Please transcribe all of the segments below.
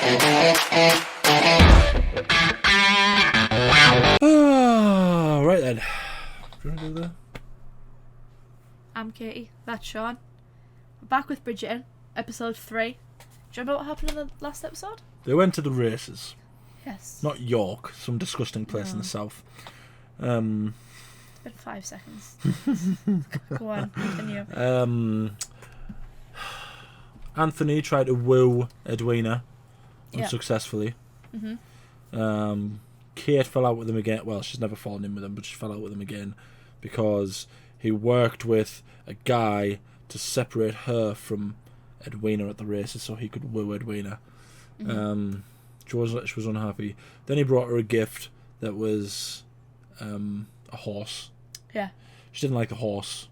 Right then. Do you want to do that? I'm Katie. That's Shaun. We're back with Bridgerton, episode 3. Do you remember what happened in the last episode? They went to the races. Yes. Not York, some disgusting place in the south. It's been 5 seconds. Go on, continue. Anthony tried to woo Edwina unsuccessfully. Kate fell out with him again. Well, she's never fallen in with him, but she fell out with him again because he worked with a guy to separate her from Edwina at the races so he could woo Edwina. She was unhappy. Then he brought her a gift that was a horse. Yeah. She didn't like the horse.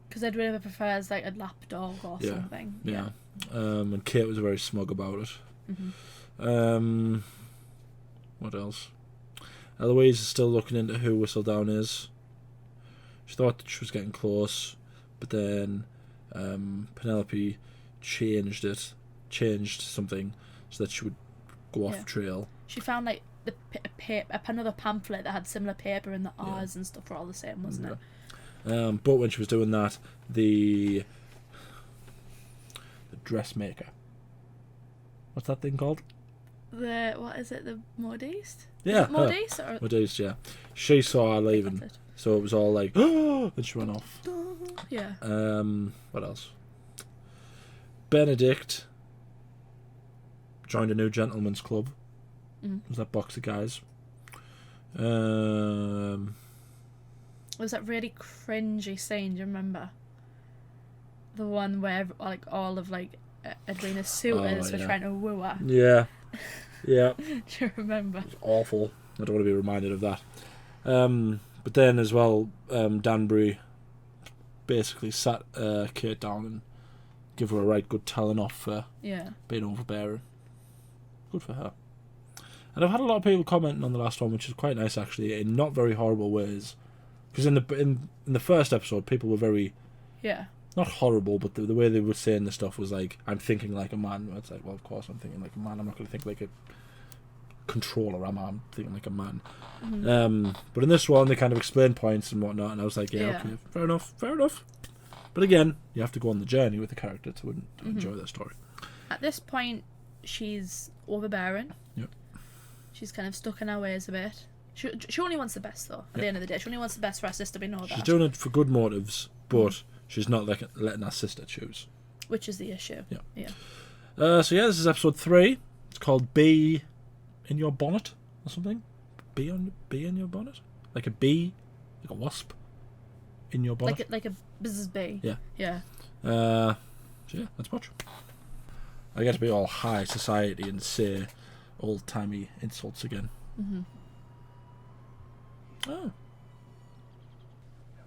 Because Edwina prefers like a lap dog or something. Yeah. And Kate was very smug about it. What else? Eloise is still looking into who Whistledown is. She thought that she was getting close, but then Penelope changed something so that she would go off trail. She found like another pamphlet that had similar paper and the R's and stuff were all the same, wasn't it? But when she was doing that, the dressmaker. What's that thing called? What is it? The modiste? Yeah, modiste or modiste. Yeah, she saw her leaving, so it was all like, oh, and she went off. Yeah. What else? Benedict joined a new gentleman's club. It was that box of guys. It was that really cringy scene. Do you remember? The one where like all of like Edwina's suitors were trying to woo her. Yeah. Yeah. Do you remember? It was awful. I don't want to be reminded of that. But then as well, Danbury basically sat Kate down and give her a right good telling off for being overbearing. Good for her. And I've had a lot of people commenting on the last one, which is quite nice actually, in not very horrible ways. Because in the first episode, people were very not horrible, but the way they were saying the stuff was like, I'm thinking like a man. It's like, well, of course I'm thinking like a man. I'm not going to think like a controller. I'm thinking like a man. But in this one, they kind of explained points and whatnot, and I was like, okay, fair enough. But again, you have to go on the journey with the character to enjoy their story. At this point, she's overbearing. Yep. She's kind of stuck in her ways a bit. She only wants the best, though, at the end of the day. She only wants the best for her sister, we know that. She's doing it for good motives, but she's not letting her sister choose. Which is the issue. Yeah. So this is episode 3. It's called Bee in Your Bonnet, or something. Bee in your bonnet? Like a bee? Like a wasp? In your bonnet? Like a Mrs. Bee. Yeah. So let's watch. I get to be all high society and say old-timey insults again. Oh.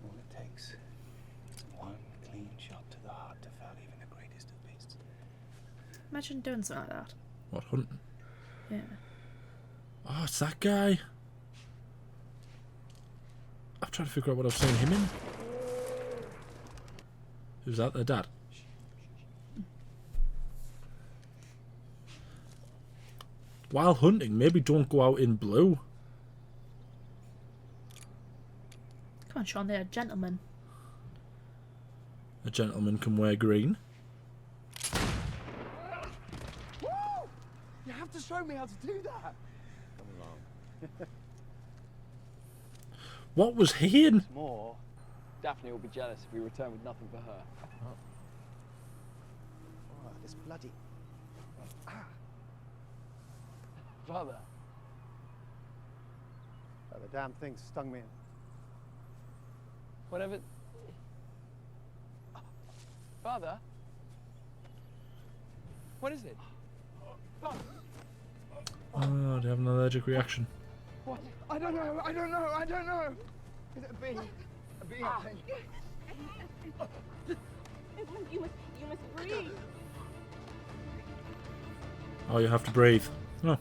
All it takes is one clean shot to the heart to fell even the greatest of beasts. Imagine doing something like that. What, hunting? Yeah. Oh, it's that guy. I'm trying to figure out what I've seen him in. Who's that? Their dad? While hunting, maybe don't go out in blue. Come on, Shaun, they're gentlemen. A gentleman can wear green. Woo! You have to show me how to do that. Come along. What was he in? More, Daphne will be jealous if we return with nothing for her. Oh, this bloody... Father. Oh, the damn thing stung me. Whatever. Father? What is it? Oh, they have an allergic reaction. What? I don't know. Is it a bee? A bee, I think. You must breathe. Oh, you have to breathe. Oh.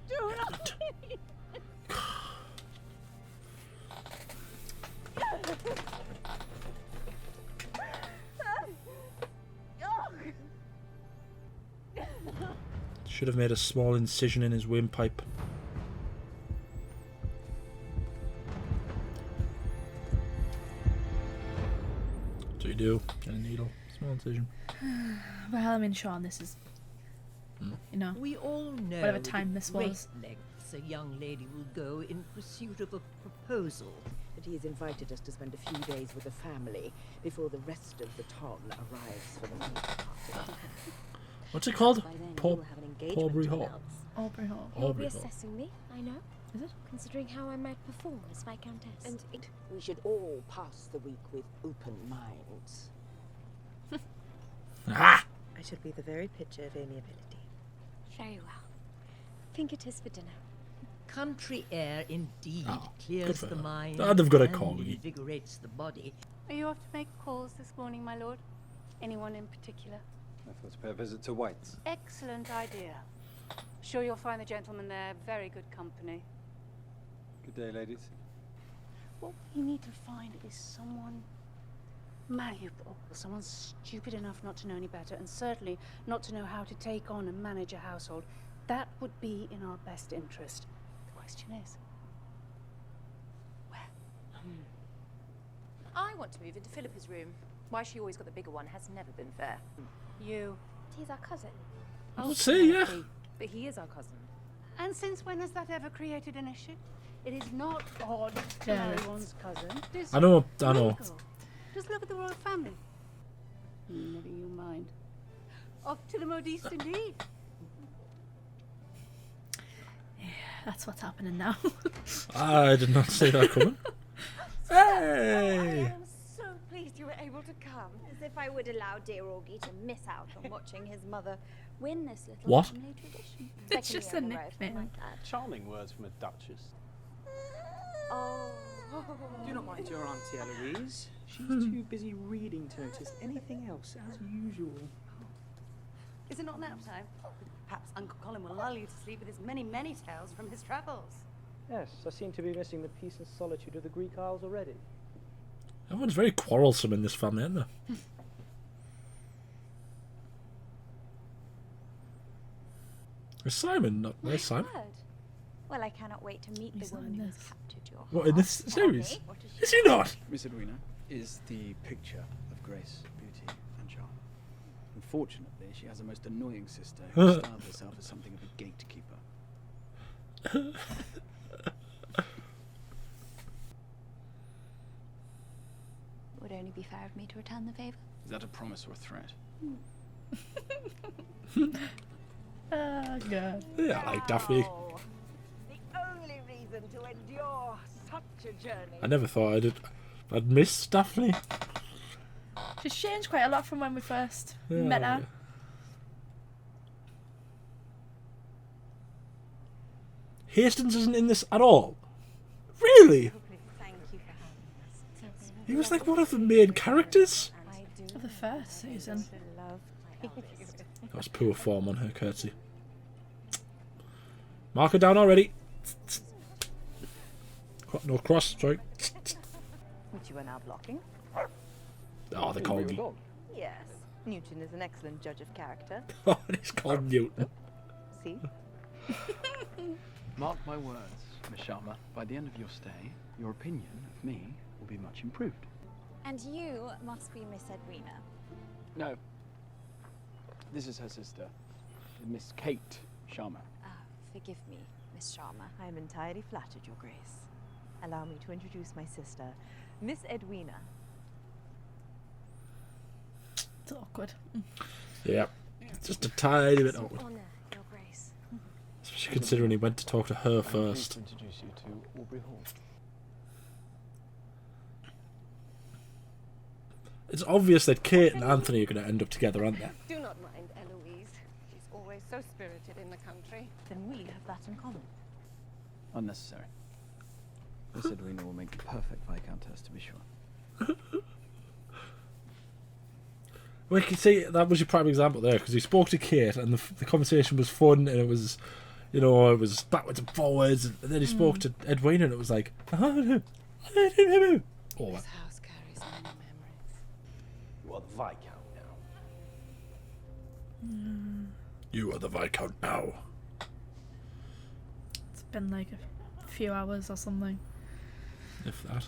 Do not. Should have made a small incision in his windpipe. So you do. Get a needle. Small incision. Well, I mean, Shaun, this is, you know, We all know whatever time this great was. lengths a young lady will go in pursuit of a proposal. But he has invited us to spend a few days with the family before the rest of the ton arrives for the main party. What's it called? By then, Paul- you will have an engagement Aubrey to Hall. announce. Aubrey Hall. You'll Aubrey be Hall. assessing me, I know. Is it? Considering how I might perform as Viscountess. And we should all pass the week with open minds. Ah! I should be the very picture of amiability. Very well. Think it is for dinner. Country air indeed Oh, good clears for the her. mind Ah, they've got a and corgi. invigorates the body. Are you off to make calls this morning, my lord? Anyone in particular? I thought to pay a visit to White's. Excellent idea. Sure you'll find the gentleman there very good company. Good day, ladies. What we need to find is someone malleable, someone stupid enough not to know any better, and certainly not to know how to take on and manage a household. That would be in our best interest. The question is, where? I want to move into Philippa's room. Why she always got the bigger one has never been fair. You. He's our cousin. Oh, see, yeah. But he is our cousin. And since when has that ever created an issue? It is not odd to Yeah, marry it's- one's cousin. I know. Legal. Just look at the royal family. Never you mind. Off to the modiste indeed. That's what's happening now. I did not see that coming. Hey! I am so pleased you were able to come. As if I would allow dear Augie to miss out on watching his mother win this little What? family tradition. It's Second just year a in row, something nickname. like that. Charming words from a duchess. Oh. Do not mind your Auntie Eloise. She's too busy reading to notice anything else, as usual. Is it not nap time? Perhaps Uncle Colin will lull you to sleep with his many, many tales from his travels. Yes, I seem to be missing the peace and solitude of the Greek Isles already. Everyone's very quarrelsome in this family, isn't there? Is Simon not? Where's Simon? Word. Well, I cannot wait to meet He's the not woman in who's this. captured your What, in this heart, series? Aubrey. Is he not? Miss Edwina is the picture of grace, beauty, and charm. Unfortunately, she has a most annoying sister who styled herself as something of a gatekeeper. Would only be fair of me to return the favor. Is that a promise or a threat? Oh, God. Yeah, I like Daphne. Oh, the only reason to endure such a journey. I never thought I'd miss Daphne. She's changed quite a lot from when we first Yeah. met her. Hastings isn't in this at all. Really? Thank you for having us. He was like one of the main characters. I do. Of the first season. Love my eldest. That was poor form on her curtsy. Mark her down already. No cross, sorry. Which you are now blocking. Oh, the corgi. Yes. Newton is an excellent judge of character. Oh, he's called Newton. See? Mark my words, Miss Sharma. By the end of your stay, your opinion of me will be much improved. And you must be Miss Edwina. No. This is her sister, Miss Kate Sharma. Forgive me, Miss Sharma. I am entirely flattered, Your Grace. Allow me to introduce my sister, Miss Edwina. It's awkward. Yeah. Just a tiny bit awkward. Honor, Your Grace. Especially considering he went to talk to her I'm pleased first. to introduce you to Aubrey Hall. It's obvious that Kate and Anthony are going to end up together, aren't they? Do not mind Eloise. She's always so spirited in the country. Then we have that in common. Unnecessary. Miss Edwina will make the perfect Viscountess, to be sure. Well, you can see that was your prime example there, because he spoke to Kate and the conversation was fun and it was, you know, it was backwards and forwards, and then he spoke to Edwina and it was like, all that. house carries many memories. You are the Viscount now. You are the Viscount now. It's been like a few hours or something. If that.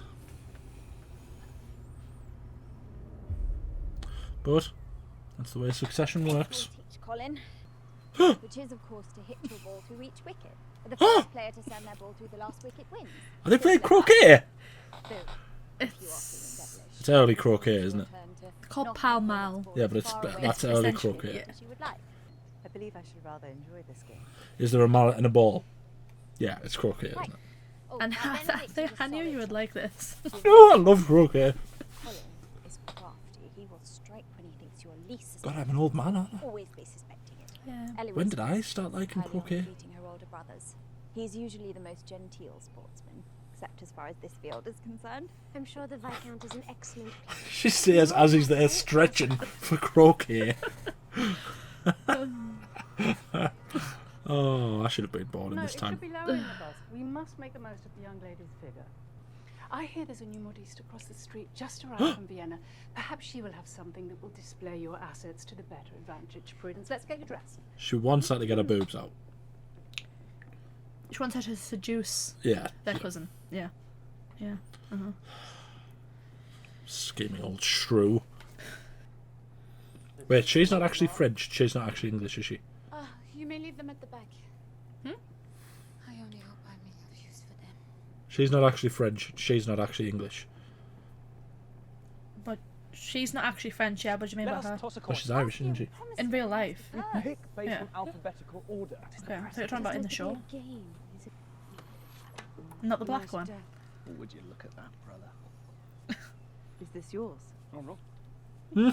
But that's the way succession works. Teach Colin, which is of course to hit your ball through each wicket. The first player to send their ball through the last wicket wins. Are they playing croquet? It's early croquet, isn't it? It's called Palmal. Yeah, but that's early croquet. Yeah. I believe I should rather enjoy this game. Is there a mallet and a ball? Yeah, it's croquet, isn't it? And I knew you would like this. Oh, I love croquet. Colin is crafty. He will strike when he thinks you're least God, I'm an old man, aren't I? always be suspecting it. Yeah. Ellie When was did I start liking highly on croquet? beating her older brothers. He's usually the most genteel sportsman, except as far as this field is concerned. I'm sure the Viscount is an excellent player. She says as he's there stretching for croquet. Oh, I should have been born in this It time. should be lower in the bus. We must make the most of the young lady's figure. I hear there's a new modiste across the street, just arrived from Vienna. Perhaps she will have something that will display your assets to the better advantage. Prudence, let's get you dressed. She wants her to get her boobs out. She wants her to seduce Yeah. their cousin. Yeah. Yeah. Uh-huh. Scheming old shrew. Wait, she's not actually French. She's not actually English, is she? You may leave them at the back. Hmm? I only hope I'm of use for them. She's not actually French. She's not actually English. But she's not actually French, yeah, what do you mean by her? Well, she's Irish, isn't she? In real life. Pick based Yeah. on alphabetical order. Okay, I thought you were talking about in the show. Not the black one. Would you look at that, brother? Is this yours? Oh, no. You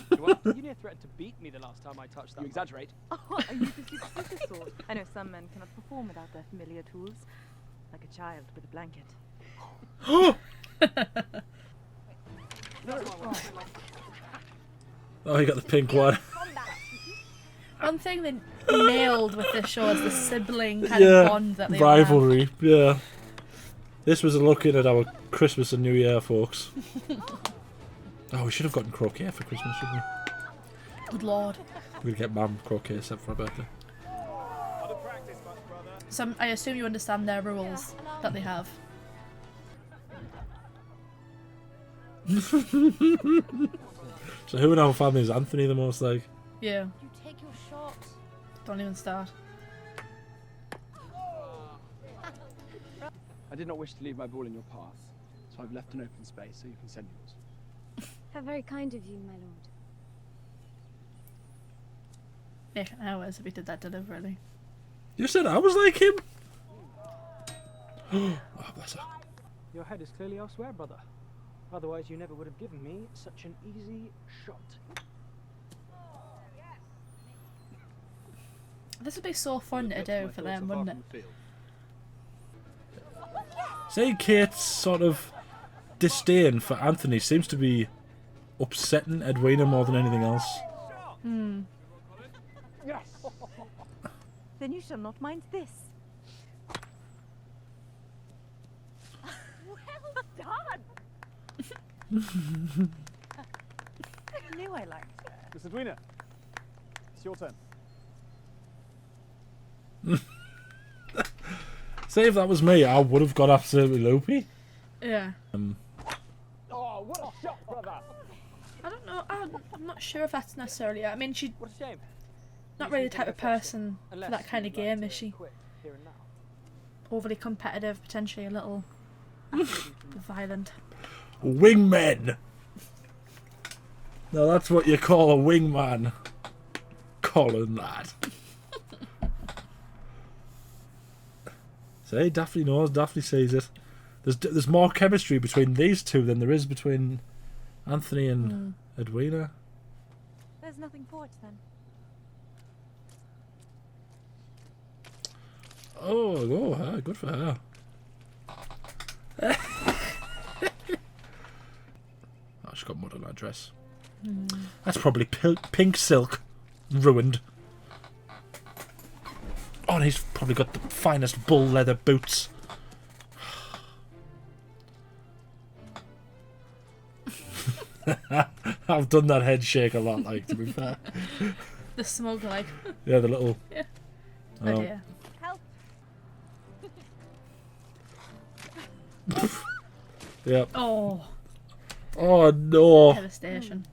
near threatened to beat me the last time I touched that. You exaggerate. Oh, are you pursued with this sword? I know some men cannot perform without their familiar tools, like a child with a blanket. Oh, you got the pink one. One thing they nailed with this show is the sibling kind of bond that they all have. rivalry. Yeah. This was a look in at our Christmas and New Year, folks. Oh, we should have gotten croquet for Christmas, shouldn't we? Good lord. We'll get Mum croquet set for her birthday. So I assume you understand their rules that they have. So who in our family is Anthony the most like? Yeah. You take your shot. Don't even start. I did not wish to leave my ball in your path, so I've left an open space so you can send yours. How very kind of you, my lord. Nick, I always if he did that deliberately. You said I was like him? Oh, bless her. Your head is clearly elsewhere, brother. Otherwise, you never would have given me such an easy shot. This would be so fun to do for them, wouldn't it? Say Kate's sort of disdain for Anthony seems to be upsetting Edwina more than anything else. Hmm. Yes. Then you shall not mind this. Well done! I knew I liked her. Miss Edwina, it's your turn. Say if that was me, I would have got absolutely loopy. Yeah. Oh, what a shot, brother! I don't know. I'm not sure if that's necessarily. I mean, she's What a shame. not really the type of person for Unless that kind of you'd like game, to is she? quit here and now. Overly competitive, potentially a little violent. Wingmen! Now that's what you call a wingman. Colin, that. Say, Daphne knows, Daphne sees it. There's more chemistry between these two than there is between Anthony and Edwina. There's nothing for it then. Oh, her. Good for her. Oh, she's got mud on her dress. That's probably pink silk. Ruined. Oh, and he's probably got the finest bull leather boots. I've done that head shake a lot, like, to be fair. The smug, like. Yeah, the little. Yeah. Oh dear. Help! Yep. Oh. Oh no. Devastation.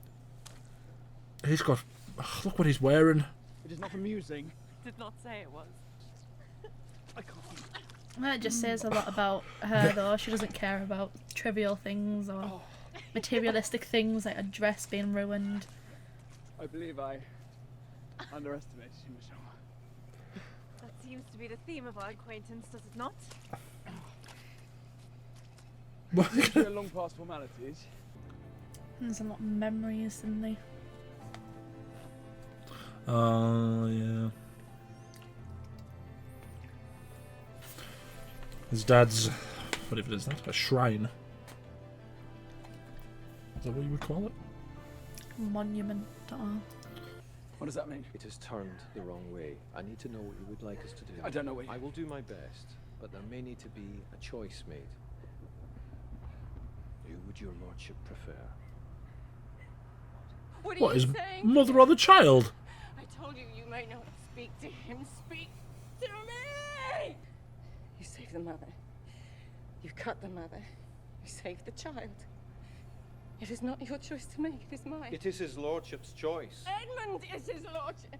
He's got. Look what he's wearing. It is not amusing. Did not say it was. I can't. That just says a lot about her, though. She doesn't care about trivial things or materialistic things like a dress being ruined. I believe I underestimated you, Michelle. That seems to be the theme of our acquaintance, does it not? We are long past formalities. There's a lot of memories in the. Yeah. His dad's, whatever it is, that a shrine. Is that what you would call it? Monument. What does that mean? It has turned the wrong way. I need to know what you would like us to do. I don't know what I will do my best, but there may need to be a choice made. Who would your lordship prefer? What, his mother or the child? I told you you may not speak to him. Speak to me! You saved the mother. You cut the mother. You saved the child. It is not your choice to make, it is mine. It is his lordship's choice. Edmund is his lordship.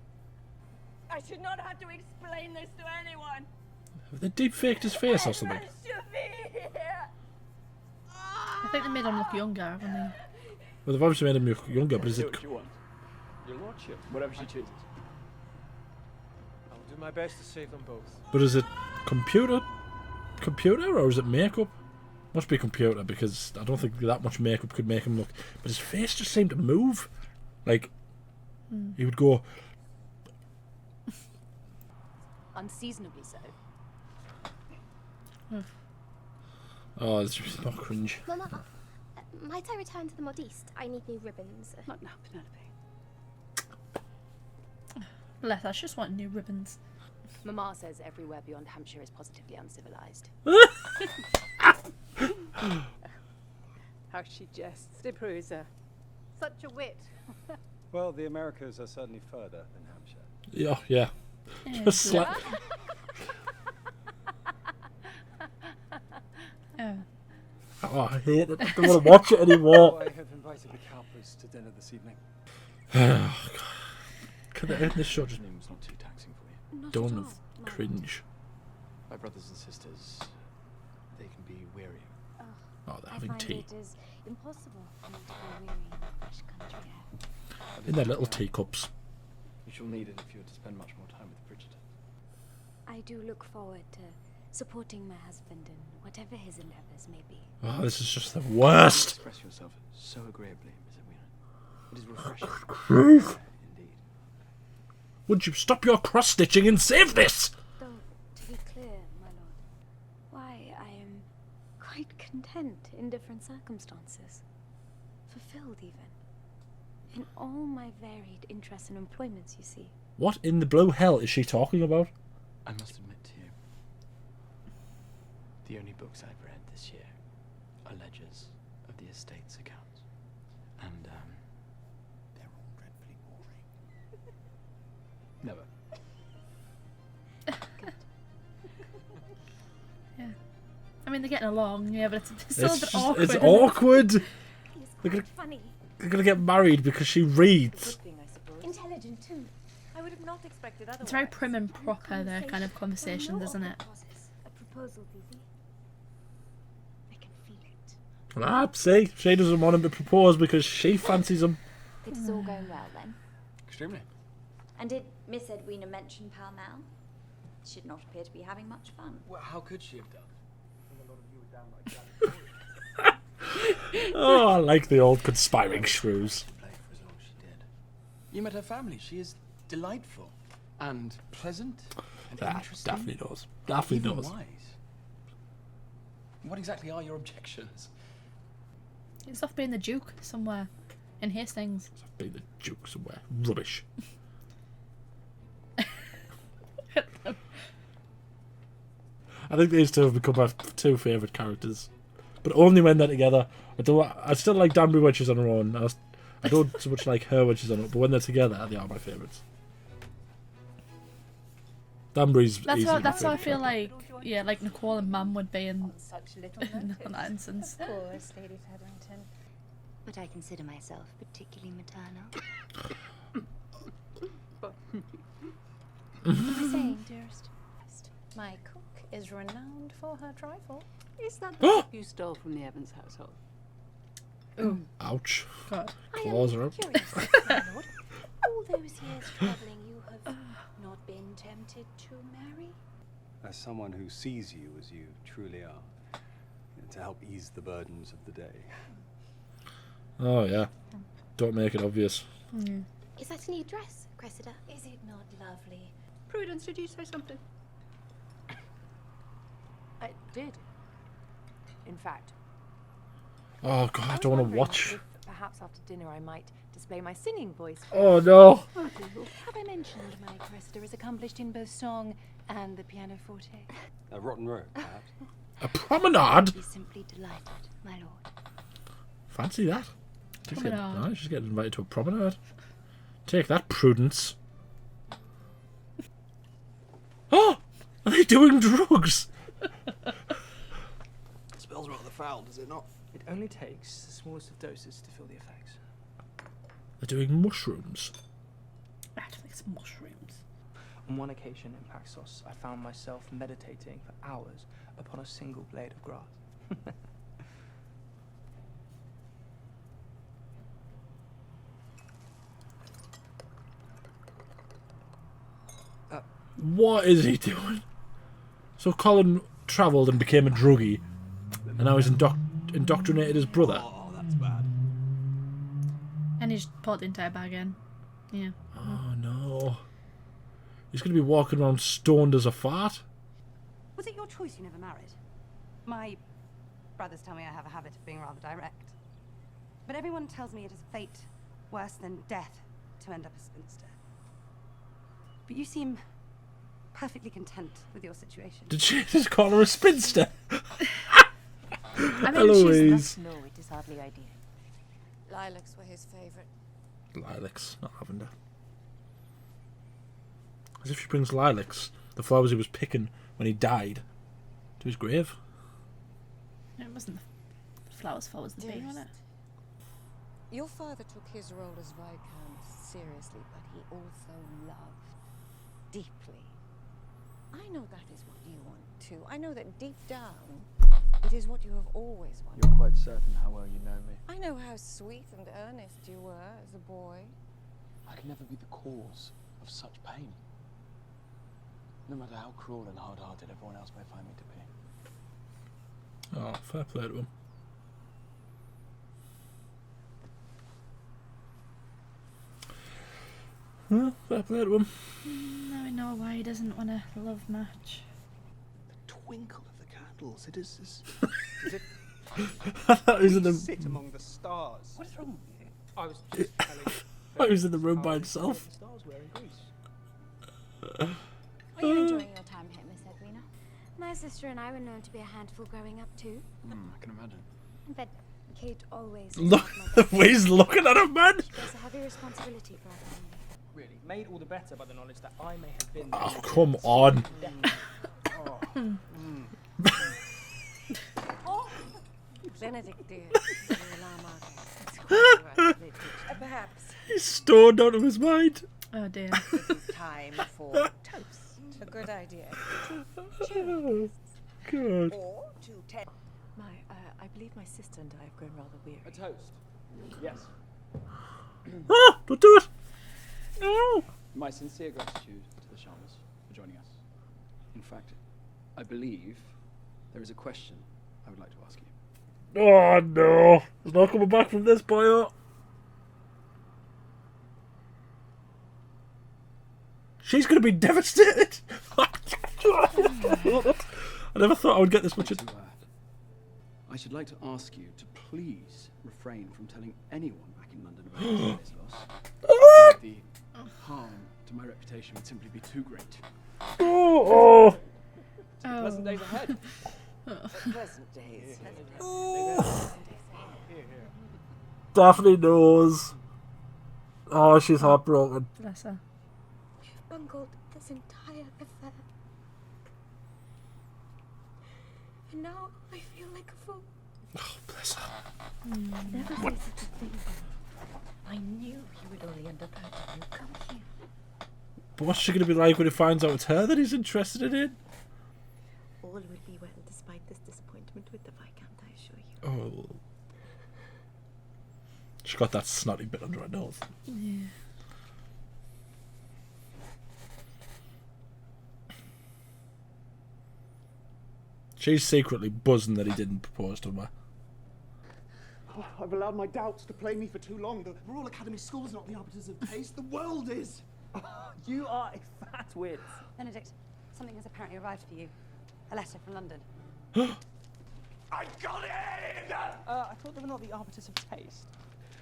I should not have to explain this to anyone. Have they deep faked his face or something? Edmund should be here. I think they made him look younger, haven't they? Well, they've obviously made him look younger, but is Do it. what you want. Your lordship. Whatever she chooses. I'll do my best to save them both. But is it computer or is it makeup? Must be computer because I don't think that much makeup could make him look. But his face just seemed to move, like he would go. Unseasonably so. Oh, it's just not cringe. Mama, might I return to the modiste? I need new ribbons. Not now, Penelope. Bless her, she just want new ribbons. Mama says everywhere beyond Hampshire is positively uncivilized. How she jests. De Prusa. Such a wit. Well, the Americas are certainly further than Hampshire. Yeah. Just slap. Oh, I hate it. I don't want to watch it anymore. I have invited the Cowpers to dinner this evening. Oh, God. Can they end this show just Name's not too taxing for you. done of cringe? My brothers and sisters, they can be wearying. Oh, they're I having find tea. it is impossible for me to be weary in the fresh country air. In their little teacups. You shall need it if you are to spend much more time with Bridgerton. I do look forward to supporting my husband in whatever his endeavours may be. Oh, this is just the worst. Express yourself so agreeably, Miss Edwina. It is refreshing. Indeed. Would you stop your cross-stitching and save this? Though, to be clear, my lord, why, I am quite content in different circumstances. Fulfilled, even. In all my varied interests and employments, you see. What in the blue hell is she talking about? I must admit to you, the only books I've read this year are ledgers of the estate's accounts. And, they're all dreadfully boring. Never. Yeah. I mean, they're getting along, yeah, but it's still a bit awkward. It's awkward. He's funny. They're gonna get married because she reads. Intelligent, too. I would have not expected otherwise. It's very prim and proper, their kind of conversations, isn't it? A proposal, Phoebe. I can feel it. Ah, see, she doesn't want him to propose because she fancies him. It is all going well then. Extremely. And did Miss Edwina mention Palmal? She did not appear to be having much fun. Well, how could she have done? Oh, I like the old conspiring shrews. You met her family. She is delightful and pleasant and interesting. Daphne knows. Daphne even knows. wise. What exactly are your objections? It's off being the Duke somewhere in Hastings. Being the Duke somewhere. Rubbish. I think these two have become my two favourite characters. But only when they're together. I still like Danbury when she's on her own. I don't so much like her when she's on her own. But when they're together, they are my favourites. Danbury's That's easily that's how I my feel favourite like, yeah, like Nicole and Mum would be in, Such little in notice. that instance. Of course, Lady Featherington. But I consider myself particularly maternal. What were you saying, dearest? My cook is renowned for her trifle. Is that the book you stole from the Evans household? Ooh. Ouch. God. Claws are up. Curious, my lord. All those years travelling, you have not been tempted to marry? As someone who sees you as you truly are, to help ease the burdens of the day. Oh, yeah. Don't make it obvious. Is that a new dress, Cressida? Is it not lovely? Prudence, did you say something? I did. In fact. Oh, God, I don't want to watch. If perhaps after dinner I might display my singing voice. Oh, no. Have I mentioned my Cressida is accomplished in both song and the pianoforte? A rotten road, perhaps. A promenade? Be simply delighted, my lord. Fancy that. Promenade. She's getting invited to a promenade. Take that, Prudence. Oh! Are they doing drugs? It smells rather foul, does it not? It only takes the smallest of doses to feel the effects. They're doing mushrooms. I don't think it's mushrooms. On one occasion in Paxos, I found myself meditating for hours upon a single blade of grass. What is he doing? So Colin travelled and became a druggie, and now he's indoctrinated his brother. Oh, that's bad. And he just poured the entire bag in. Yeah. Oh no. He's going to be walking around stoned as a fart. Was it your choice you never married? My brothers tell me I have a habit of being rather direct. But everyone tells me it is a fate worse than death to end up a spinster. But you seem perfectly content with your situation. Did she just call her a spinster? I mean, Eloise. No, it is hardly ideal. Lilacs were his favourite. Lilacs, not lavender. As if she brings lilacs, the flowers he was picking when he died, to his grave. It wasn't the flowers' fault, it was the bee, wasn't it? Your father took his role as Viscount seriously, but he also loved deeply. I know that is what you want too. I know that deep down, it is what you have always wanted. You're quite certain how well you know me. I know how sweet and earnest you were as a boy. I can never be the cause of such pain. No matter how cruel and hard-hearted everyone else may find me to be. Oh, fair play to him. Well, fair play to him. Now I know why he doesn't want a love match. The twinkle of the candles, it is... He was in the... Sit among the stars. What is wrong with you? I was just telling He was in the room by himself. The stars were in Greece. Are you enjoying your time here, Miss Edwina? My sister and I were known to be a handful growing up too. I can imagine. But Kate always... Look, the way he's looking at him, man. There's a heavy responsibility for our family. Really, made all the better by the knowledge that I may have been... Oh, come on. Benedict, dear. Perhaps. He's stoned out of his mind. Oh dear. It is time for toast. A good idea. Oh, God. Or to tell. I believe my sister and I have grown rather weary. A toast. Yes. Ah, don't do it. No. My sincere gratitude to the Shauners for joining us. In fact, I believe there is a question I would like to ask you. Oh, no. He's not coming back from this, boyo. She's going to be devastated. I never thought I would get this much. I should like to ask you to please refrain from telling anyone back in London about this loss. The harm to my reputation would simply be too great. Oh. Pleasant days ahead. Pleasant days. Daphne knows. Oh, she's heartbroken. Bless her. bungled this entire affair. And now I feel like a fool. Oh, bless her. Never say such a thing. I knew he would only end up hurting you. Come here. But what's she going to be like when he finds out it's her that he's interested in? All will be well despite this disappointment with the Viscount, I assure you. Oh. She got that snotty bit under her nose. Yeah. She's secretly buzzing that he didn't propose to her. Oh, I've allowed my doubts to play me for too long. The Royal Academy School's not the arbiters of taste. The world is. You are a fat wit. Benedict, something has apparently arrived for you. A letter from London. I got it! I thought they were not the arbiters of taste.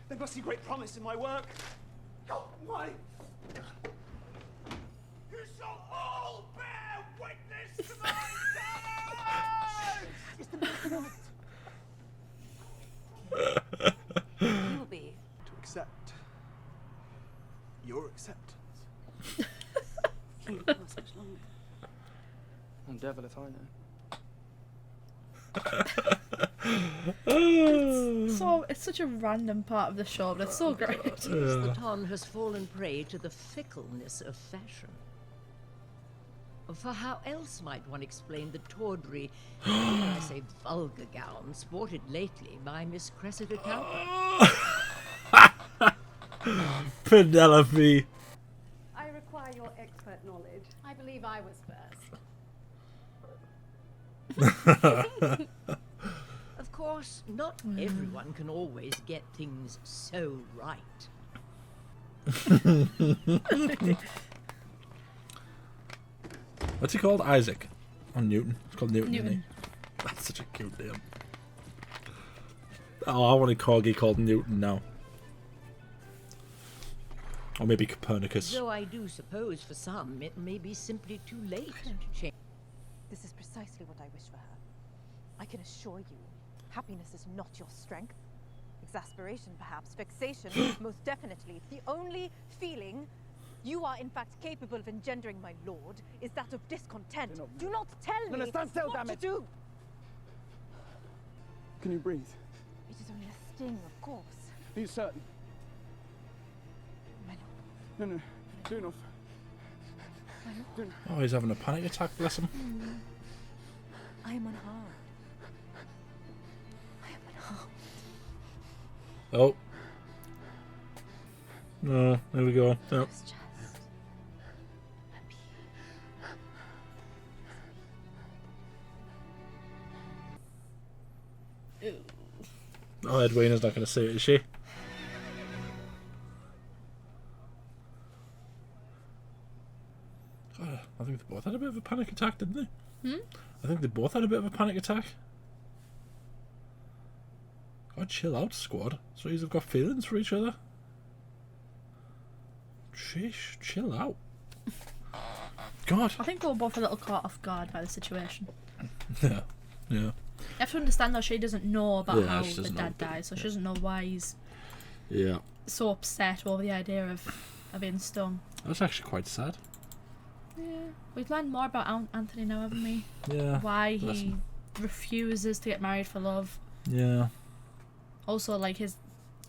There must be great promise in my work. Oh, why? You shall all bear witness to my death! It's the best You will be. To accept your acceptance. Can't last much longer. I'm devil if I know. It's such a random part of the show, but it's so great. The town has fallen prey to the fickleness of fashion. For how else might one explain the tawdry, dare I say vulgar gown sported lately by Miss Cressida Cowper? Penelope. I require your expert knowledge. I believe I was first. Of course, not everyone can always get things so right. What's he called? Isaac. Or Newton. It's called Newton, isn't he? Newton. That's such a cute name. Oh, I want a corgi called Newton now. Or maybe Copernicus. Though I do suppose for some it may be simply too late to change. This is precisely what I wish for her. I can assure you, happiness is not your strength. Exasperation, perhaps. Vexation, most definitely. The only feeling you are in fact capable of engendering, my lord, is that of discontent. Do not tell me stand still, what damn to it. do. Can you breathe? It is only a sting, of course. Are you certain? My lord. No, do enough. My lord. Do enough. Oh, he's having a panic attack, bless him. I am unharmed. I am unharmed. Oh. No, there we go. Yep. It's just Oh, Edwina's not going to see it, is she? God, I think they both had a bit of a panic attack, didn't they? I think they both had a bit of a panic attack. God, chill out, squad. So you've got feelings for each other. Sheesh, chill out. God. I think we were both a little caught off guard by the situation. Yeah, yeah. You have to understand though, she doesn't know about how she the doesn't dad know. died, so she doesn't know why he's Yeah. so upset over the idea of being stung. That's actually quite sad. Yeah, we've learned more about Anthony now, haven't we? Yeah. Why bless he him. refuses to get married for love. Yeah. Also, like his.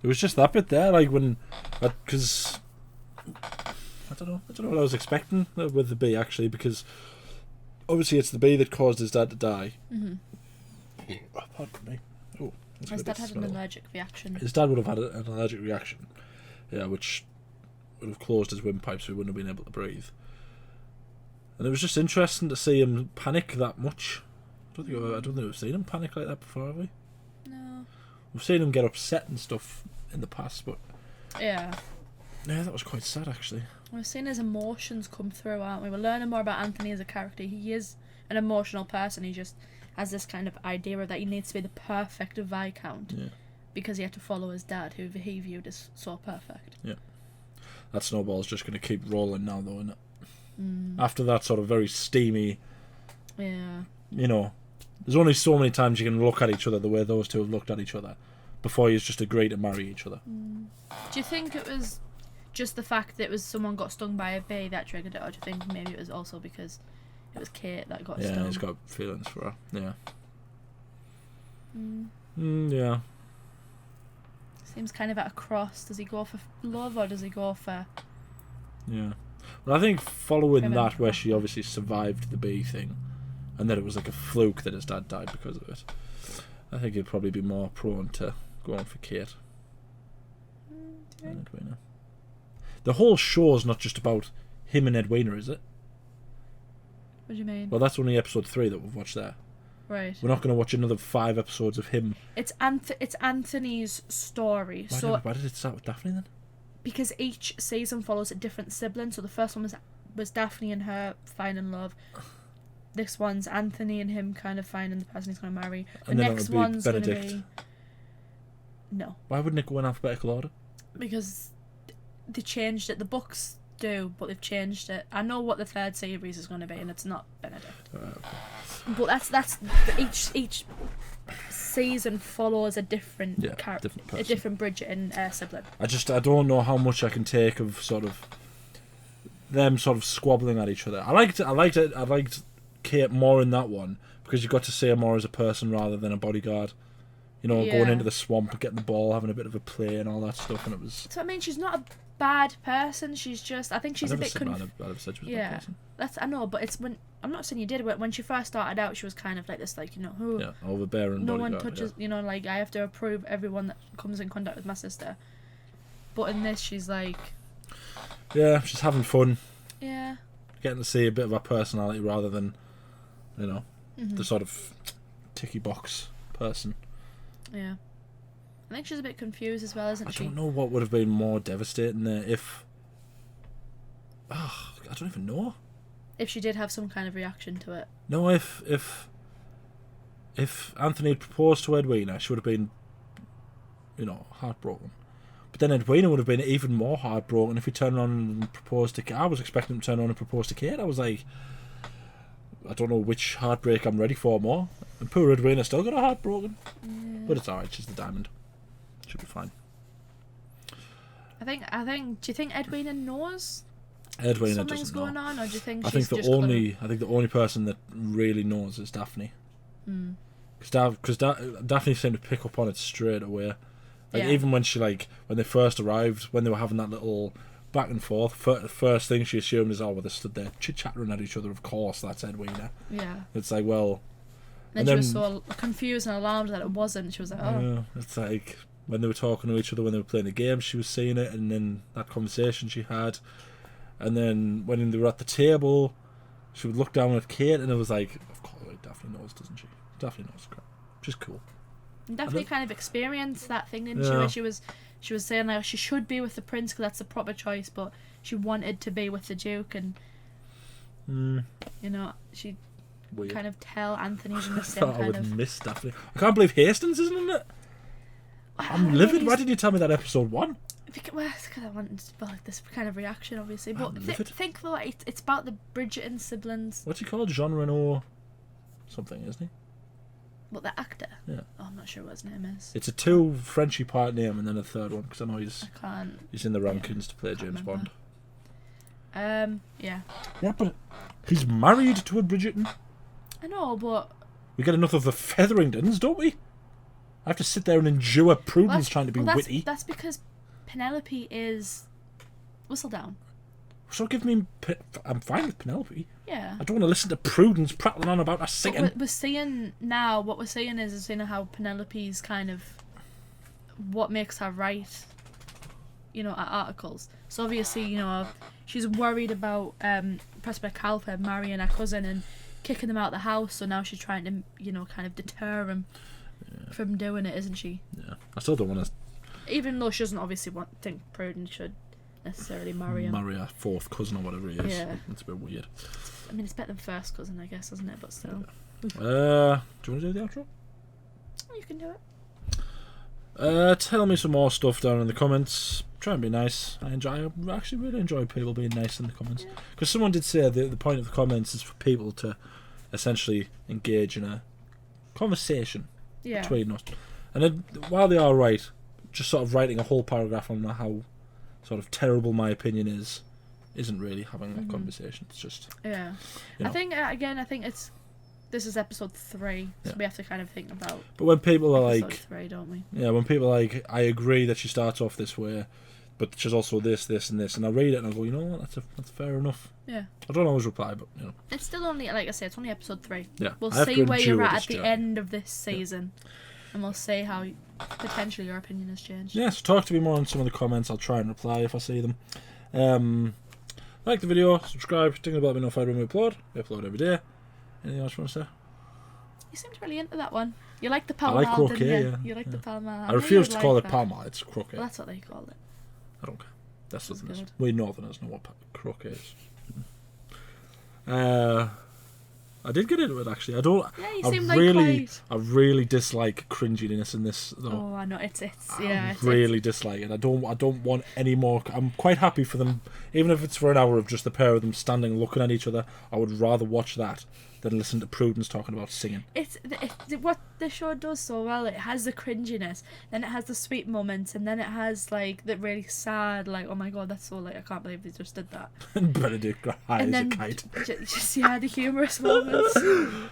It was just that bit there, like when, because I don't know what I was expecting with the bee actually, because obviously it's the bee that caused his dad to die. Mm-hmm. Oh, pardon me. Oh, that's His a bit dad had an smell. allergic reaction. His dad would have had an allergic reaction, yeah, which would have closed his windpipe, so he wouldn't have been able to breathe. And it was just interesting to see him panic that much. I don't think we've seen him panic like that before, have we? No. We've seen him get upset and stuff in the past, but Yeah. yeah, that was quite sad actually. We're seeing his emotions come through, aren't we? We're learning more about Anthony as a character. He is an emotional person. He just has this kind of idea that he needs to be the perfect Viscount. Yeah. Because he had to follow his dad, who he viewed as so perfect. Yeah. That snowball's just going to keep rolling now, though, isn't it? Mm. After that sort of very steamy, Yeah. you know, there's only so many times you can look at each other the way those two have looked at each other before you just agree to marry each other. Do you think it was just the fact that it was someone got stung by a bee that triggered it, or do you think maybe it was also because it was Kate that got stung? Yeah, he's got feelings for her. Yeah. Yeah. Seems kind of at a cross. Does he go for love or does he go for... Yeah. Well, I think following that, where she obviously survived the bee thing, and that it was like a fluke that his dad died because of it, I think he'd probably be more prone to going for Kate. Than Edwina. The whole show's not just about him and Edwina, is it? What do you mean? Well, that's only episode 3 that we've watched there. Right. We're not going to watch another 5 episodes of him. It's Anthony's story. Why did it start with Daphne then? Because each season follows a different sibling. So the first one was Daphne and her finding love. This one's Anthony and him kind of finding the person he's going to marry. The next one's going to be... No. Why wouldn't it go in alphabetical order? Because they changed it. The books do, but they've changed it. I know what the third series is going to be, and it's not Benedict. But that's each season follows a different character, a different Bridgerton sibling. I don't know how much I can take of sort of them sort of squabbling at each other. I liked Kate more in that one because you got to see her more as a person rather than a bodyguard. You know, going into the swamp, getting the ball, having a bit of a play and all that stuff, and it was... So I mean, she's not a bad person. She's just... I think she's a bit... I've never said she was a bad person. I know, but it's when... I'm not saying you did, but when she first started out, she was kind of like this, like, you know... Who, overbearing no bodyguard. one touches... You know, like, I have to approve everyone that comes in contact with my sister. But in this, she's like... Yeah, she's having fun. Yeah. Getting to see a bit of her personality rather than, you know, Mm-hmm. the sort of ticky box person. Yeah. I think she's a bit confused as well, isn't she? I don't know what would have been more devastating there if... I don't even know. If she did have some kind of reaction to it. No, if Anthony had proposed to Edwina, she would have been, you know, heartbroken. But then Edwina would have been even more heartbroken if he turned on and proposed to Kate. I was expecting him to turn on and propose to Kate. I was like, I don't know which heartbreak I'm ready for more. And poor Edwina still got her heart broken. Yeah. But it's alright, she's the diamond. She'll be fine. I think. Do you think Edwina knows? Edwina something's doesn't know. going on, or do you think I think the only person that really knows is Daphne. Because Daphne seemed to pick up on it straight away. Like even when when they first arrived, when they were having that little back and forth, first thing she assumed is, they stood there chit-chattering at each other. Of course, that's Edwina. Yeah. It's like, well. And then she was so confused and alarmed that it wasn't. She was like, oh. Yeah, it's like when they were talking to each other, when they were playing the game, she was seeing it, and then that conversation she had. And then when they were at the table, she would look down at Kate, and it was like, of course, Daphne knows, doesn't she? Daphne knows crap. She's cool. And Daphne kind of experienced that thing, didn't she? Where she was saying like she should be with the prince because that's the proper choice, but she wanted to be with the duke, and you know she kind of tell Anthony's in the same I thought kind I would of. miss Daphne. I can't believe Hastings isn't in it. I'm livid. Why didn't you tell me that episode 1? Well, it's because I wanted like this kind of reaction, obviously. But think though, it's about the Bridgerton siblings. What's he called? Jean Reno something, isn't he? What, the actor? Yeah. Oh, I'm not sure what his name is. It's a 2 Frenchy part name and then a third one because I know he's in the rankings to play James Bond. Yeah. Yeah, but he's married to a Bridgerton. I know, but we get enough of the Featheringtons, don't we? I have to sit there and endure Prudence trying to be witty. That's because Penelope is Whistledown. So give me... I'm fine with Penelope. Yeah. I don't want to listen to Prudence prattling on about her singing. We're seeing now, what we're seeing is seeing how Penelope's kind of... what makes her write, you know, articles. So obviously, you know, she's worried about Prosper Calfer marrying her cousin and kicking them out of the house, so now she's trying to, you know, kind of deter him from doing it, isn't she? Yeah. I still don't want to... Even though she doesn't obviously think Prudence should necessarily marry him. Marry her 4th cousin or whatever he is. Yeah. It's a bit weird. I mean, it's better than first cousin, I guess, isn't it? But still. Do you want to do the outro? You can do it. Tell me some more stuff down in the comments. Try and be nice. I actually really enjoy people being nice in the comments. Because someone did say the point of the comments is for people to essentially engage in a conversation between us. And then, while they are right, just sort of writing a whole paragraph on how sort of terrible my opinion isn't really having that conversation. It's just yeah. You know. I think this is episode 3, so we have to kind of think about. But when people are episode like, 3, don't we? Yeah, when people are like, I agree that she starts off this way, but she's also this, and this, and I read it and I go, you know what, that's fair enough. Yeah. I don't always reply, but you know. It's still only, like I say, it's only episode 3. Yeah. We'll I have see to where you're endure at this the journey. end of this season, and we'll see how potentially your opinion has changed. Yeah, so talk to me more on some of the comments. I'll try and reply if I see them. Like the video, subscribe, ding the bell, let me know if I when we upload. We upload every day. Anything else you want to say? You seemed really into that one. You like the I Palmal, like Croquet, didn't you? yeah. You like the Palmal. I refuse to call it Palmal, it's Croquet. Well, that's what they called it. I don't care. That's That's nothing. good. We Northerners know what Croquet is. I did get into it actually. I don't. Yeah, you I seem really, like I really dislike cringiness in this though. Oh, I know it's I really dislike it. I don't want any more. I'm quite happy for them, even if it's for an hour of just the pair of them standing looking at each other. I would rather watch that than listen to Prudence talking about singing. It's what the show does so well. It has the cringiness, then it has the sweet moments, and then it has like the really sad, like, oh my god, that's so, like, I can't believe they just did that. Benedict high And as a then kite. just the humorous moments.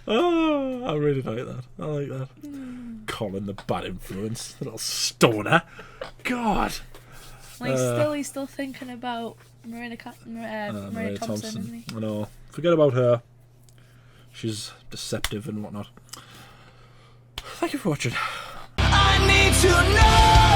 Oh, I really like that. I like that. Colin, the bad influence, little stoner. God. Well, he's still thinking about Maria Thompson, isn't he? I know. Forget about her. She's deceptive and whatnot. Thank you for watching. I need to know.